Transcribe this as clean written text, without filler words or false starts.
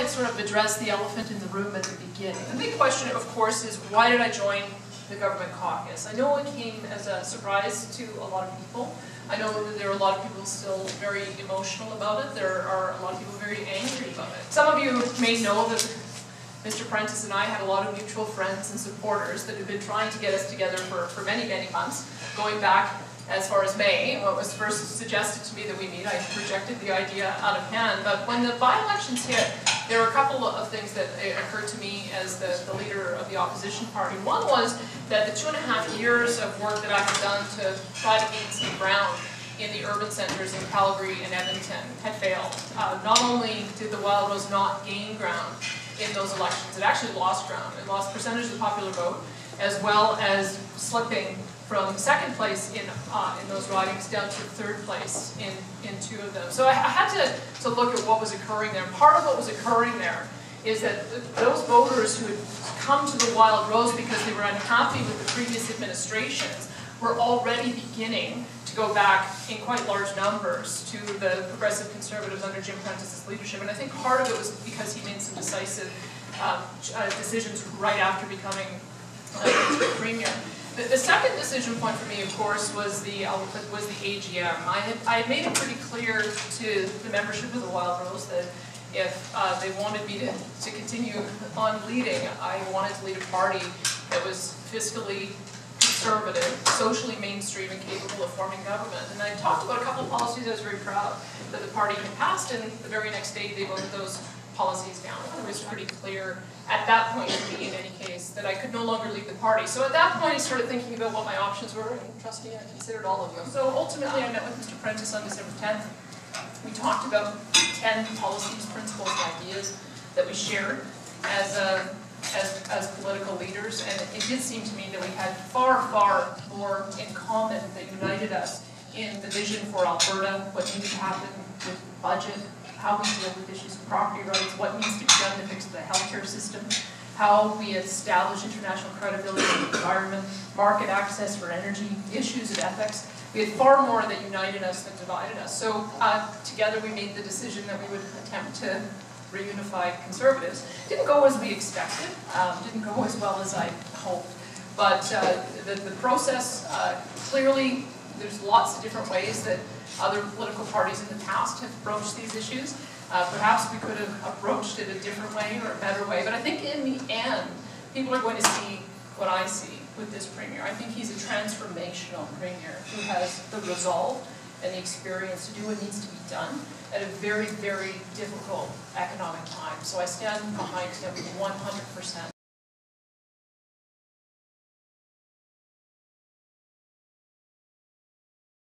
I'd sort of address the elephant in the room at the beginning. The big question, of course, is why did I join the government caucus? I know it came as a surprise to a lot of people. I know that there are a lot of people still very emotional about it. There are a lot of people very angry about it. Some of you may know that Mr. Prentice and I had a lot of mutual friends and supporters that have been trying to get us together for many, many months, going back as far as May, when it was first suggested to me that we meet. I rejected the idea out of hand, but when the by-elections hit, there were a couple of things that occurred to me as the leader of the opposition party. One was that the 2.5 years of work that I had done to try to gain some ground in the urban centres in Calgary and Edmonton had failed. Not only did the Wild Rose not gain ground in those elections, it actually lost ground. It lost percentage of the popular vote, as well as slipping from second place in those ridings down to third place in 2 of them. So I had to look at what was occurring there. And part of what was occurring there is that those voters who had come to the Wild Rose because they were unhappy with the previous administrations were already beginning to go back in quite large numbers to the Progressive Conservatives under Jim Prentice's leadership. And I think part of it was because he made some decisive decisions right after becoming Premier. The second decision point for me, of course, was the AGM. I had made it pretty clear to the membership of the Wild Rose that if they wanted me to continue on leading, I wanted to lead a party that was fiscally conservative, socially mainstream, and capable of forming government. And I talked about a couple of policies I was very proud that the party had passed, and the very next day they voted those policies down. It was pretty clear at that point to me, in any case, that I could no longer lead the party. So at that point I started thinking about what my options were, and trust me, I considered all of them. So ultimately I met with Mr. Prentice on December 10th. We talked about 10 policies, principles, and ideas that we shared as political leaders, and it did seem to me that we had far, far more in common that united us in the vision for Alberta, what needed to happen with the budget, how we deal with issues of property rights, what needs to be done to fix the healthcare system, how we establish international credibility in the environment, market access for energy, issues of ethics. We had far more that united us than divided us. So together we made the decision that we would attempt to reunify Conservatives. Didn't go as we expected, didn't go as well as I hoped, but the process, clearly there's lots of different ways that other political parties in the past have approached these issues. Perhaps we could have approached it a different way or a better way, but I think in the end, people are going to see what I see with this Premier. I think he's a transformational Premier who has the resolve and the experience to do what needs to be done at a very, very difficult economic time. So I stand behind him 100%.